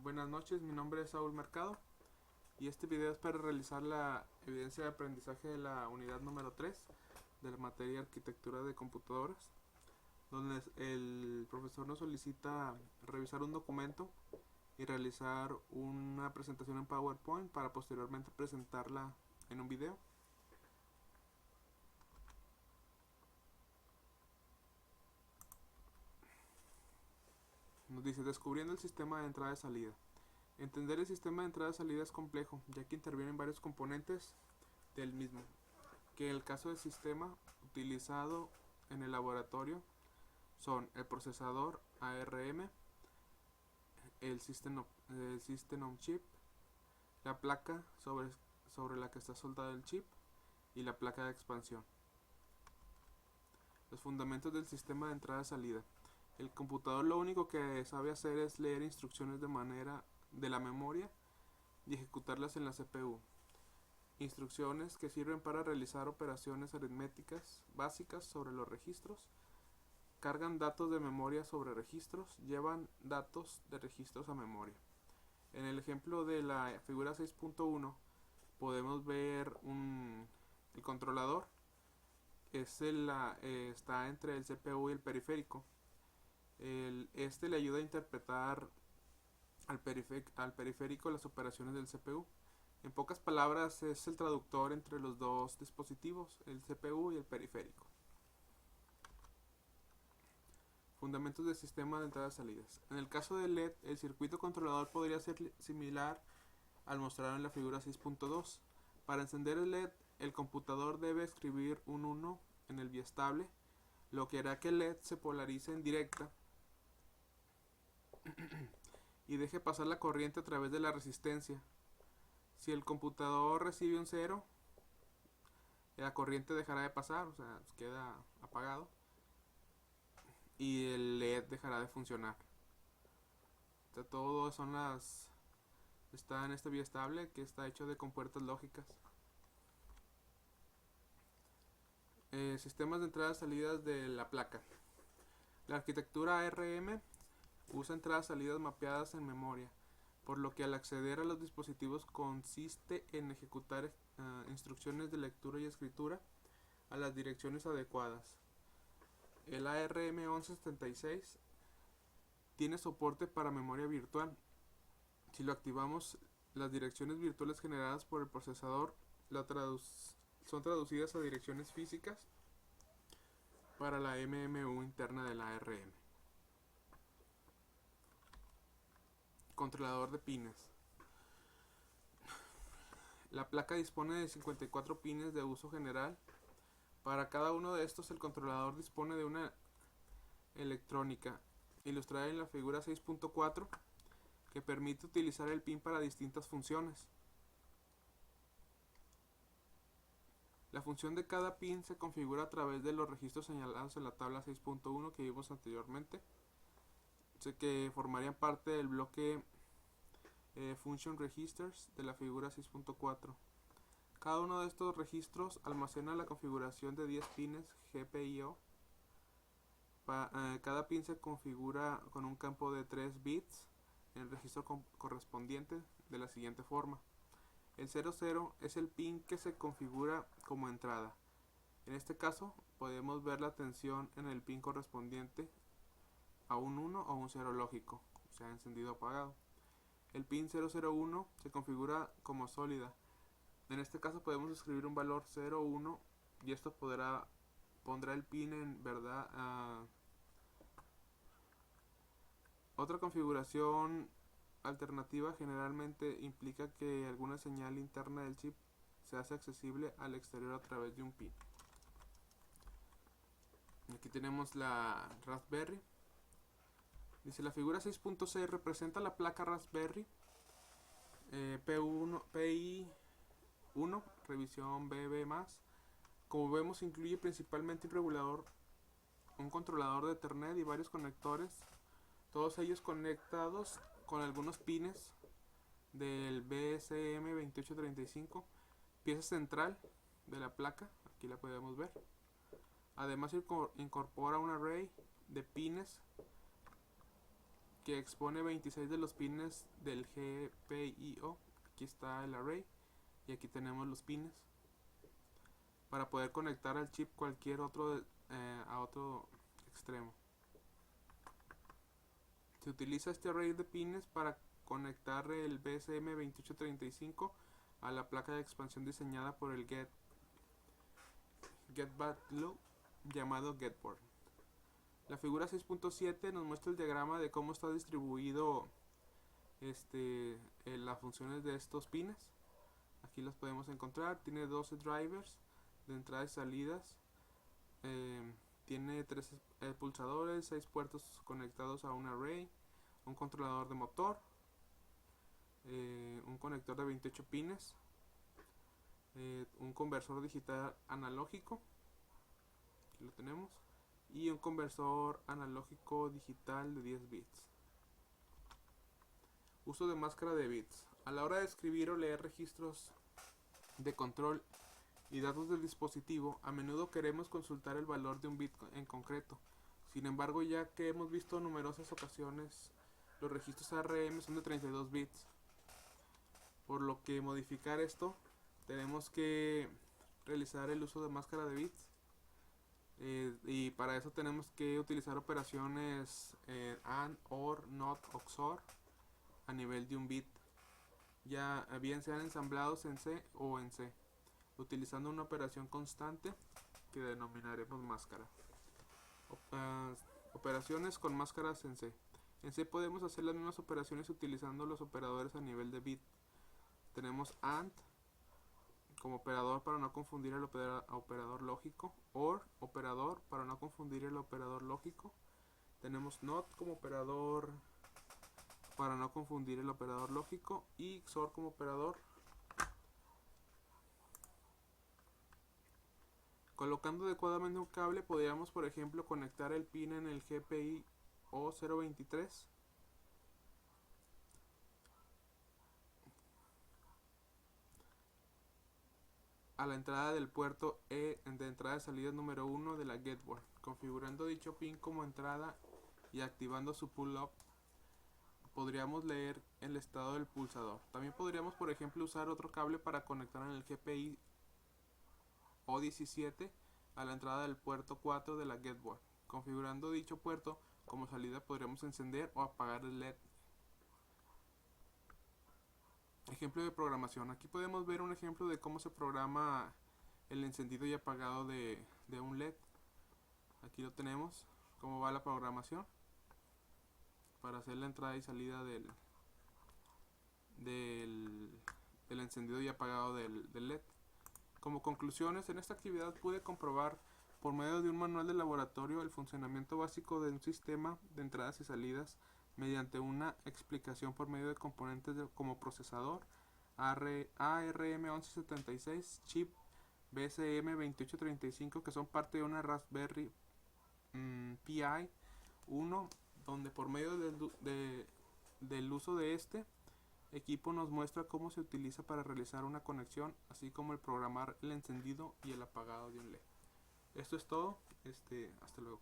Buenas noches, mi nombre es Saúl Mercado y este video es para realizar la evidencia de aprendizaje de la unidad número 3 de la materia Arquitectura de Computadoras, donde el profesor nos solicita revisar un documento y realizar una presentación en PowerPoint para posteriormente presentarla en un video. Nos dice: descubriendo el sistema de entrada y salida. Entender el sistema de entrada y salida es complejo, ya que intervienen varios componentes del mismo, que en el caso del sistema utilizado en el laboratorio son el procesador ARM, el System on Chip, la placa sobre la que está soldado el chip y la placa de expansión. Los fundamentos del sistema de entrada y salida. El computador lo único que sabe hacer es leer instrucciones de la memoria y ejecutarlas en la CPU. Instrucciones que sirven para realizar operaciones aritméticas básicas sobre los registros, cargan datos de memoria sobre registros, llevan datos de registros a memoria. En el ejemplo de la figura 6.1 podemos ver el controlador. Está entre el CPU y el periférico. Este le ayuda a interpretar al periférico las operaciones del CPU. En pocas palabras, es el traductor entre los dos dispositivos, el CPU y el periférico. Fundamentos del sistema de entradas y salidas. En el caso del LED, el circuito controlador podría ser similar al mostrado en la figura 6.2. Para encender el LED, el computador debe escribir un 1 en el biestable, lo que hará que el LED se polarice en directa y deje pasar la corriente a través de la resistencia. Si el computador recibe un 0, la corriente dejará de pasar, o sea, queda apagado, y el LED dejará de funcionar. O sea, todo está en este biestable, que está hecho de compuertas lógicas. Sistemas de entradas y salidas de la placa. La arquitectura ARM usa entradas y salidas mapeadas en memoria, por lo que al acceder a los dispositivos consiste en ejecutar instrucciones de lectura y escritura a las direcciones adecuadas. El ARM 1176 tiene soporte para memoria virtual. Si lo activamos, las direcciones virtuales generadas por el procesador son traducidas a direcciones físicas para la MMU interna de la ARM. Controlador de pines. La placa dispone de 54 pines de uso general. Para cada uno de estos, el controlador dispone de una electrónica, ilustrada en la figura 6.4, que permite utilizar el pin para distintas funciones. La función de cada pin se configura a través de los registros señalados en la tabla 6.1 que vimos anteriormente, que formarían parte del bloque Function Registers de la figura 6.4. Cada uno de estos registros almacena la configuración de 10 pines GPIO. Cada pin se configura con un campo de 3 bits en el registro correspondiente de la siguiente forma. El 00 es el pin que se configura como entrada. En este caso podemos ver la tensión en el pin correspondiente a un 1 o un 0 lógico, o sea, encendido o apagado. El pin 001 se configura como sólida. En este caso podemos escribir un valor 01 y esto pondrá el pin en verdad. Otra configuración alternativa generalmente implica que alguna señal interna del chip se hace accesible al exterior a través de un pin. Aquí tenemos la Raspberry. Dice: la figura 6.6 representa la placa Raspberry PI1 revisión BB+. Como vemos, incluye principalmente un controlador de Ethernet y varios conectores, todos ellos conectados con algunos pines del BSM2835, pieza central de la placa. Aquí la podemos ver. Además incorpora un array de pines que expone 26 de los pines del GPIO. Aquí está el array y aquí tenemos los pines para poder conectar al chip cualquier otro a otro extremo. Se utiliza este array de pines para conectar el BSM2835 a la placa de expansión diseñada por el GetBackLoop llamado GetBoard. La figura 6.7 nos muestra el diagrama de cómo está distribuido las funciones de estos pines. Aquí las podemos encontrar. Tiene 12 drivers de entradas y salidas. Tiene 3 pulsadores, 6 puertos conectados a un array, un controlador de motor, un conector de 28 pines, un conversor digital analógico, aquí lo tenemos, y un conversor analógico digital de 10 bits. Uso de máscara de bits. A la hora de escribir o leer registros de control y datos del dispositivo, a menudo queremos consultar el valor de un bit en concreto. Sin embargo, ya que hemos visto en numerosas ocasiones, los registros ARM son de 32 bits. Por lo que modificar esto, tenemos que realizar el uso de máscara de bits. Y para eso tenemos que utilizar operaciones AND, OR, NOT o XOR a nivel de un bit, ya bien sean ensamblados en C o en C, utilizando una operación constante que denominaremos máscara. Operaciones con máscaras en C. En C podemos hacer las mismas operaciones utilizando los operadores a nivel de bit. Tenemos AND como operador para no confundir el operador lógico, OR operador para no confundir el operador lógico. Tenemos NOT como operador para no confundir el operador lógico y XOR como operador. Colocando adecuadamente un cable podríamos, por ejemplo, conectar el pin en el GPIO 023 a la entrada del puerto E de entrada y salida número 1 de la GetBoard, configurando dicho pin como entrada y activando su pull-up. Podríamos leer el estado del pulsador. También podríamos, por ejemplo, usar otro cable para conectar en el GPI O17 a la entrada del puerto 4 de la GetBoard. Configurando dicho puerto como salida podríamos encender o apagar el LED. Ejemplo de programación. Aquí podemos ver un ejemplo de cómo se programa el encendido y apagado de un LED. Aquí lo tenemos, cómo va la programación para hacer la entrada y salida del encendido y apagado del LED. Como conclusiones, en esta actividad pude comprobar por medio de un manual de laboratorio el funcionamiento básico de un sistema de entradas y salidas mediante una explicación por medio de componentes como procesador, ARM1176, chip BSM2835 que son parte de una Raspberry Pi 1, donde por medio del uso de este equipo nos muestra cómo se utiliza para realizar una conexión, así como el programar el encendido y el apagado de un LED. Esto es todo, hasta luego.